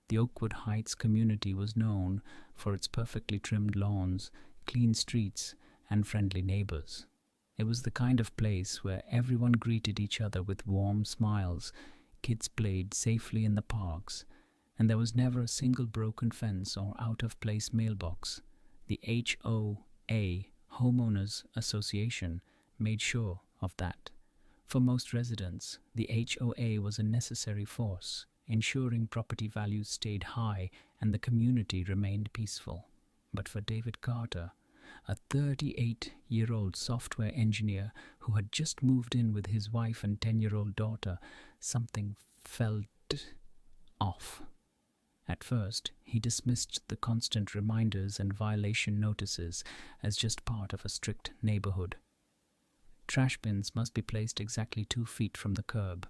The Oakwood Heights community was known for its perfectly trimmed lawns, clean streets, and friendly neighbors. It was the kind of place where everyone greeted each other with warm smiles, kids played safely in the parks, and there was never a single broken fence or out-of-place mailbox. The HOA, Homeowners Association, made sure of that. For most residents, the HOA was a necessary force, ensuring property values stayed high and the community remained peaceful. But for David Carter, a 38-year-old software engineer who had just moved in with his wife and 10-year-old daughter, something felt off. At first, he dismissed the constant reminders and violation notices as just part of a strict neighborhood. Trash bins must be placed exactly 2 feet from the curb.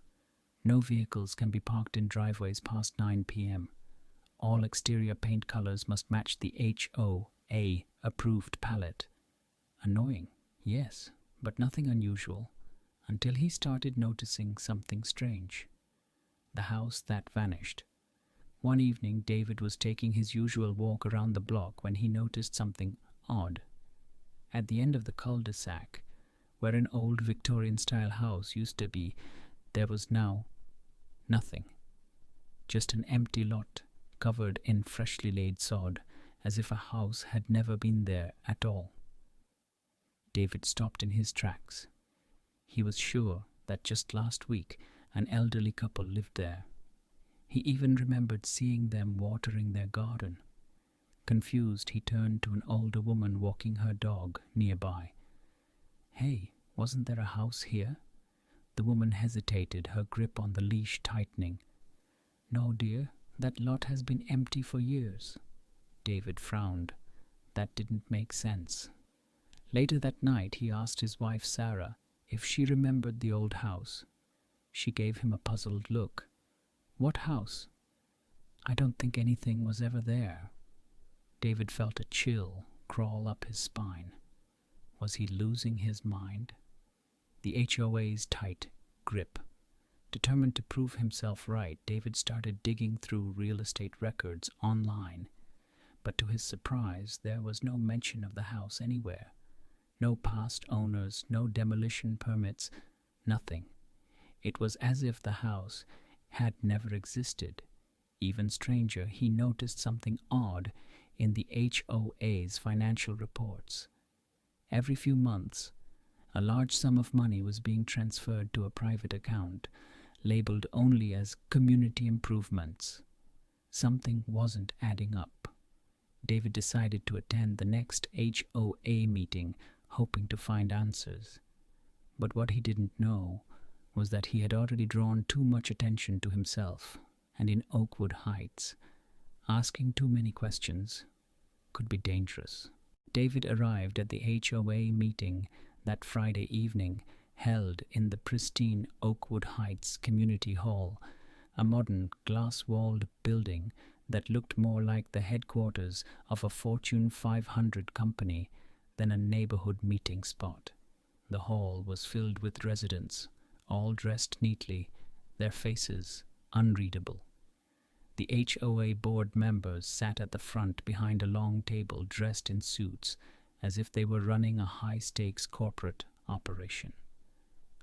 No vehicles can be parked in driveways past 9 p.m. All exterior paint colors must match the HOA approved palette. Annoying, yes, but nothing unusual, until he started noticing something strange. The house that vanished. One evening, David was taking his usual walk around the block when he noticed something odd. At the end of the cul-de-sac, where an old Victorian-style house used to be, there was now nothing. Just an empty lot, covered in freshly laid sod, as if a house had never been there at all. David stopped in his tracks. He was sure that just last week an elderly couple lived there. He even remembered seeing them watering their garden. Confused, he turned to an older woman walking her dog nearby. "Hey, wasn't there a house here?" The woman hesitated, her grip on the leash tightening. "No, dear, that lot has been empty for years." David frowned. That didn't make sense. Later that night, he asked his wife Sarah if she remembered the old house. She gave him a puzzled look. "What house?" "I don't think anything was ever there." David felt a chill crawl up his spine. Was he losing his mind? The HOA's tight grip. Determined to prove himself right, David started digging through real estate records online. But to his surprise, there was no mention of the house anywhere. No past owners, no demolition permits, nothing. It was as if the house had never existed. Even stranger, he noticed something odd in the HOA's financial reports. Every few months, a large sum of money was being transferred to a private account, labeled only as community improvements. Something wasn't adding up. David decided to attend the next HOA meeting, hoping to find answers. But what he didn't know was that he had already drawn too much attention to himself, and in Oakwood Heights, asking too many questions could be dangerous. David arrived at the HOA meeting that Friday evening, held in the pristine Oakwood Heights Community Hall, a modern glass-walled building that looked more like the headquarters of a Fortune 500 company than a neighborhood meeting spot. The hall was filled with residents, all dressed neatly, their faces unreadable. The HOA board members sat at the front behind a long table dressed in suits, as if they were running a high-stakes corporate operation.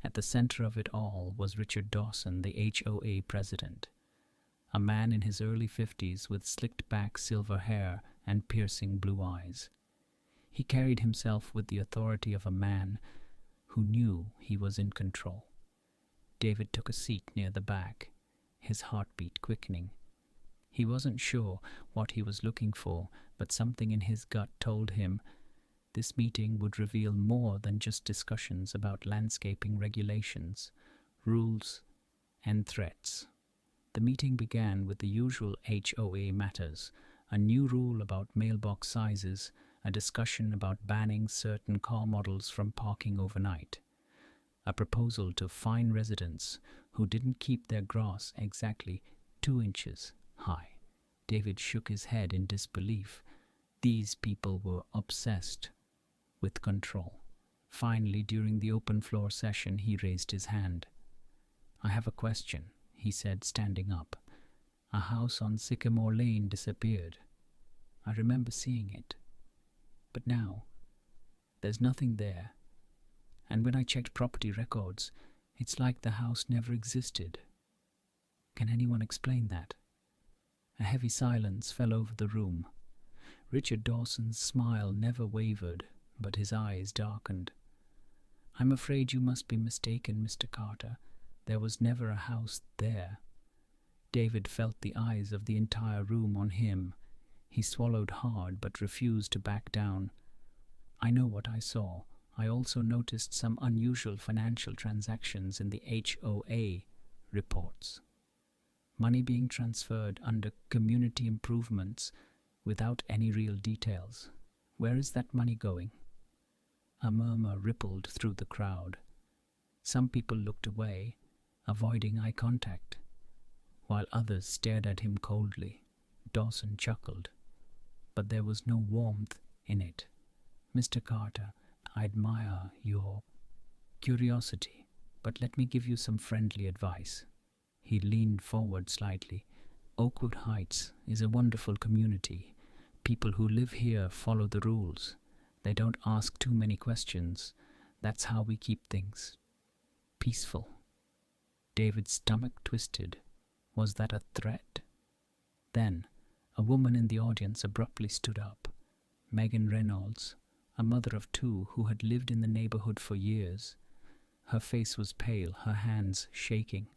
At the center of it all was Richard Dawson, the HOA president, a man in his early 50s with slicked-back silver hair and piercing blue eyes. He carried himself with the authority of a man who knew he was in control. David took a seat near the back, his heartbeat quickening. He wasn't sure what he was looking for, but something in his gut told him this meeting would reveal more than just discussions about landscaping regulations, rules, and threats. The meeting began with the usual HOA matters, a new rule about mailbox sizes, a discussion about banning certain car models from parking overnight, a proposal to fine residents who didn't keep their grass exactly 2 inches high. David shook his head in disbelief. These people were obsessed with control. Finally, during the open floor session, he raised his hand. "I have a question," he said, standing up. A house on Sycamore Lane disappeared. I remember seeing it. But now, there's nothing there. And when I checked property records, it's like the house never existed. Can anyone explain that? A heavy silence fell over the room. Richard Dawson's smile never wavered, but his eyes darkened. I'm afraid you must be mistaken, Mr. Carter. There was never a house there. David felt the eyes of the entire room on him. He swallowed hard but refused to back down. I know what I saw. I also noticed some unusual financial transactions in the HOA reports. Money being transferred under community improvements without any real details. Where is that money going? A murmur rippled through the crowd. Some people looked away, avoiding eye contact, while others stared at him coldly. Dawson chuckled, but there was no warmth in it. Mr. Carter, I admire your curiosity, but let me give you some friendly advice. He leaned forward slightly. Oakwood Heights is a wonderful community. People who live here follow the rules. They don't ask too many questions. That's how we keep things peaceful. David's stomach twisted. Was that a threat? Then, a woman in the audience abruptly stood up. Megan Reynolds, a mother of two who had lived in the neighborhood for years. Her face was pale, her hands shaking.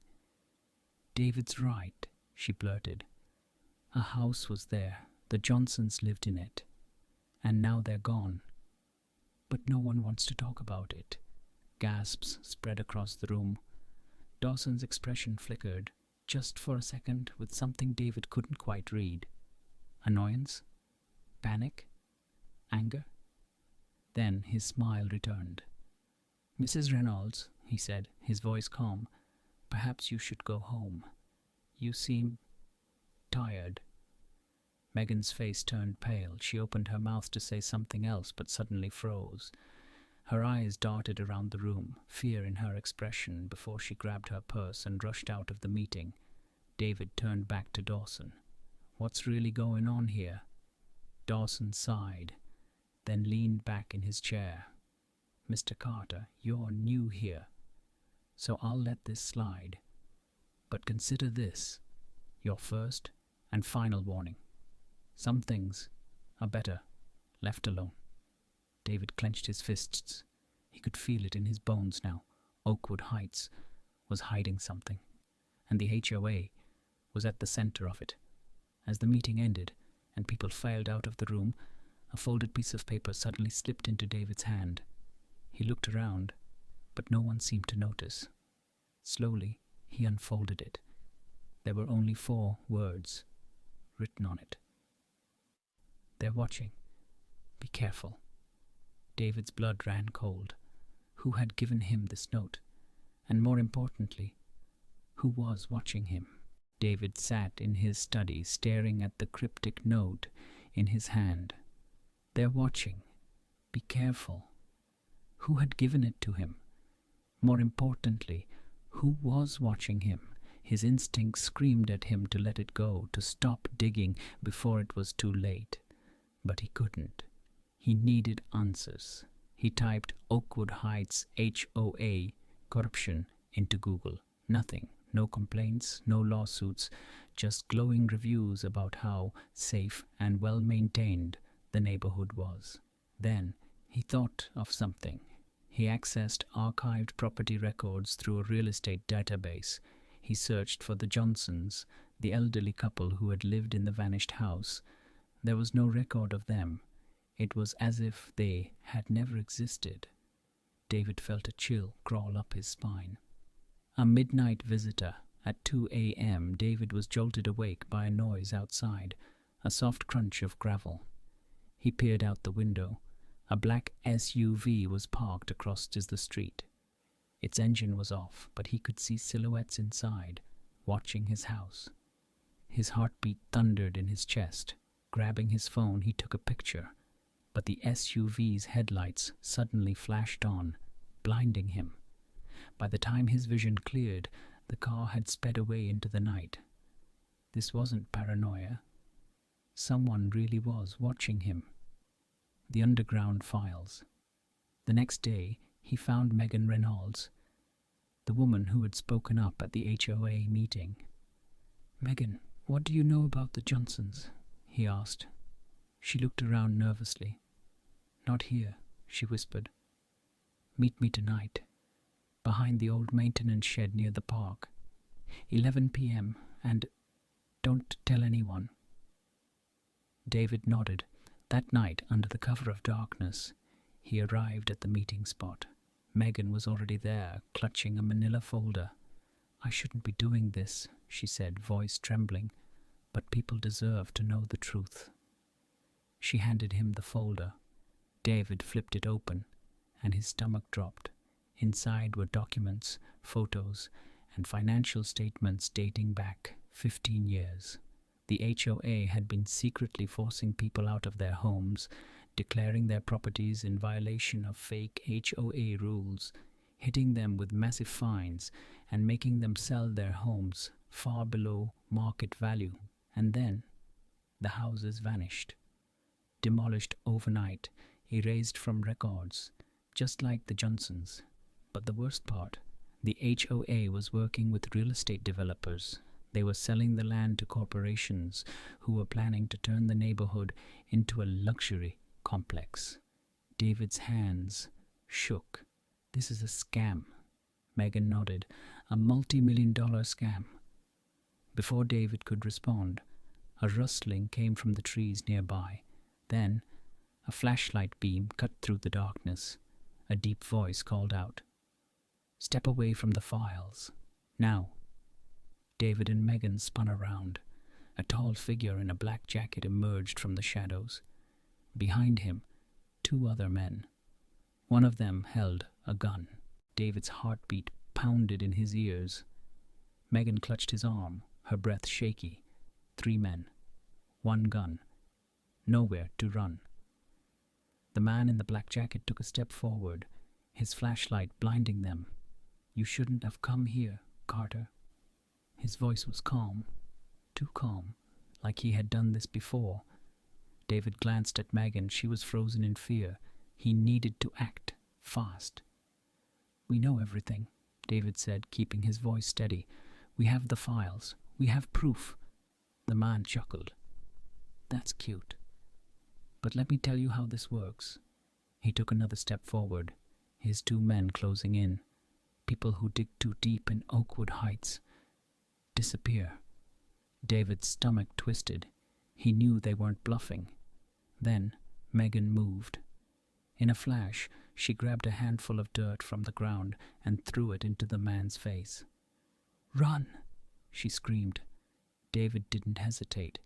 David's right, she blurted. A house was there. The Johnsons lived in it. And now they're gone. But no one wants to talk about it. Gasps spread across the room. Dawson's expression flickered, just for a second, with something David couldn't quite read. Annoyance? Panic? Anger? Then his smile returned. Mrs. Reynolds, he said, his voice calm, perhaps you should go home. You seem tired. Megan's face turned pale. She opened her mouth to say something else, but suddenly froze. Her eyes darted around the room, fear in her expression, before she grabbed her purse and rushed out of the meeting. David turned back to Dawson. What's really going on here? Dawson sighed, then leaned back in his chair. Mr. Carter, you're new here, so I'll let this slide. But consider this, your first and final warning. Some things are better left alone. David clenched his fists. He could feel it in his bones now. Oakwood Heights was hiding something, and the HOA was at the center of it. As the meeting ended and people filed out of the room, a folded piece of paper suddenly slipped into David's hand. He looked around, but no one seemed to notice. Slowly, he unfolded it. There were only 4 words written on it. They're watching. Be careful. David's blood ran cold. Who had given him this note? And more importantly, who was watching him? David sat in his study, staring at the cryptic note in his hand. They're watching. Be careful. Who had given it to him? More importantly, who was watching him? His instincts screamed at him to let it go, to stop digging before it was too late. But he couldn't. He needed answers. He typed Oakwood Heights HOA corruption into Google. Nothing. No complaints, no lawsuits, just glowing reviews about how safe and well-maintained the neighborhood was. Then he thought of something. He accessed archived property records through a real estate database. He searched for the Johnsons, the elderly couple who had lived in the vanished house. There was no record of them. It was as if they had never existed. David felt a chill crawl up his spine. A midnight visitor. At 2 a.m., David was jolted awake by a noise outside, a soft crunch of gravel. He peered out the window. A black SUV was parked across the street. Its engine was off, but he could see silhouettes inside, watching his house. His heartbeat thundered in his chest. Grabbing his phone, he took a picture, but the SUV's headlights suddenly flashed on, blinding him. By the time his vision cleared, the car had sped away into the night. This wasn't paranoia. Someone really was watching him. The underground files. The next day, he found Megan Reynolds, the woman who had spoken up at the HOA meeting. "Megan, what do you know about the Johnsons?" he asked. She looked around nervously. "Not here," she whispered. "Meet me tonight, behind the old maintenance shed near the park. 11 p.m. and don't tell anyone." David nodded. That night, under the cover of darkness, he arrived at the meeting spot. Megan was already there, clutching a manila folder. "I shouldn't be doing this," she said, voice trembling, "but people deserve to know the truth." She handed him the folder. David flipped it open, and his stomach dropped. Inside were documents, photos, and financial statements dating back 15 years. The HOA had been secretly forcing people out of their homes, declaring their properties in violation of fake HOA rules, hitting them with massive fines, and making them sell their homes far below market value. And then the houses vanished, demolished overnight, erased from records, just like the Johnsons. But the worst part, the HOA was working with real estate developers. They were selling the land to corporations who were planning to turn the neighborhood into a luxury complex. David's hands shook. "This is a scam." Megan nodded. "A multi-million-dollar scam." Before David could respond, a rustling came from the trees nearby. Then, a flashlight beam cut through the darkness. A deep voice called out, "Step away from the files. Now." David and Megan spun around. A tall figure in a black jacket emerged from the shadows. Behind him, 2 other men. One of them held a gun. David's heartbeat pounded in his ears. Megan clutched his arm, her breath shaky. 3 men. 1 gun. Nowhere to run. The man in the black jacket took a step forward, his flashlight blinding them. "You shouldn't have come here, Carter." His voice was calm, too calm, like he had done this before. David glanced at Megan. She was frozen in fear. He needed to act fast. "We know everything," David said, keeping his voice steady. "We have the files. We have proof." The man chuckled. "That's cute. But let me tell you how this works." He took another step forward, his 2 men closing in. "People who dig too deep in Oakwood Heights disappear." David's stomach twisted. He knew they weren't bluffing. Then Megan moved. In a flash, she grabbed a handful of dirt from the ground and threw it into the man's face. "Run!" she screamed. David didn't hesitate.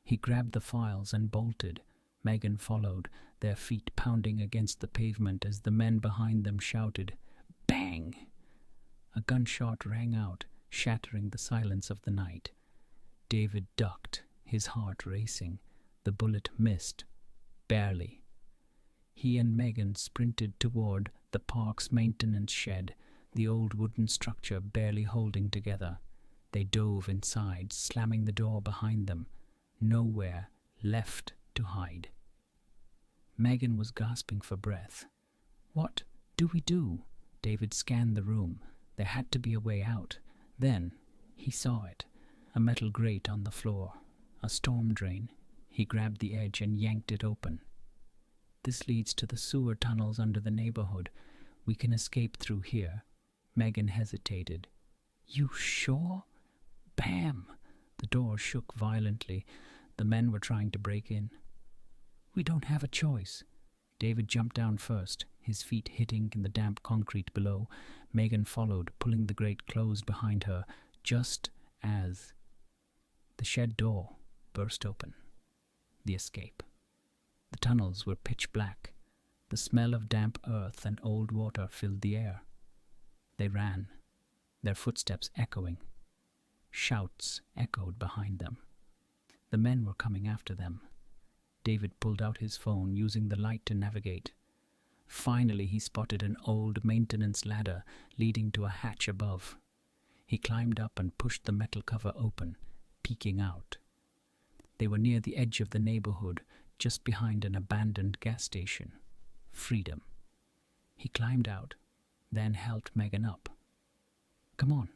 He grabbed the files and bolted. Megan followed, their feet pounding against the pavement as the men behind them shouted, "Bang!" A gunshot rang out, shattering the silence of the night. David ducked, his heart racing. The bullet missed, barely. He and Megan sprinted toward the park's maintenance shed, the old wooden structure barely holding together. They dove inside, slamming the door behind them. Nowhere left to hide. Megan was gasping for breath. "What do we do?" David scanned the room. There had to be a way out. Then he saw it. A metal grate on the floor. A storm drain. He grabbed the edge and yanked it open. "This leads to the sewer tunnels under the neighborhood. We can escape through here." Megan hesitated. "You sure?" Bam! The door shook violently. The men were trying to break in. "We don't have a choice." David jumped down first, his feet hitting in the damp concrete below. Megan followed, pulling the grate closed behind her, just as the shed door burst open. The escape. The tunnels were pitch black. The smell of damp earth and old water filled the air. They ran, their footsteps echoing. Shouts echoed behind them. The men were coming after them. David pulled out his phone, using the light to navigate. Finally, he spotted an old maintenance ladder leading to a hatch above. He climbed up and pushed the metal cover open. peeking out. They were near the edge of the neighborhood, just behind an abandoned gas station. Freedom. He climbed out, then helped Megan up. "Come on.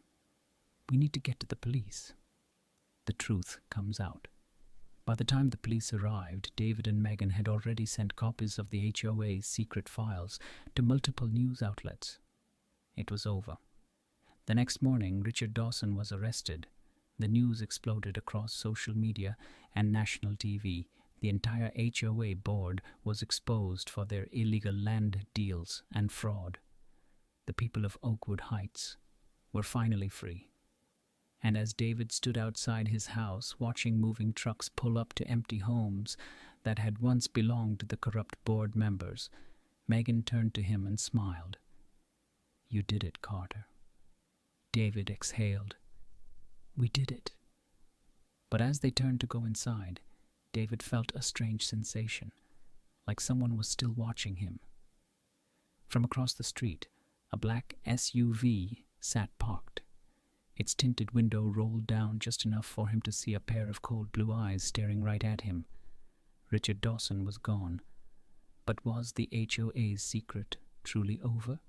We need to get to the police." The truth comes out. By the time the police arrived, David and Megan had already sent copies of the HOA's secret files to multiple news outlets. It was over. The next morning, Richard Dawson was arrested. The news exploded across social media and national TV. The entire HOA board was exposed for their illegal land deals and fraud. The people of Oakwood Heights were finally free. And as David stood outside his house, watching moving trucks pull up to empty homes that had once belonged to the corrupt board members, Megan turned to him and smiled. "You did it, Carter." David exhaled. "We did it." But as they turned to go inside, David felt a strange sensation, like someone was still watching him. From across the street, a black SUV sat parked. Its tinted window rolled down just enough for him to see a pair of cold blue eyes staring right at him. Richard Dawson was gone. But was the HOA's secret truly over?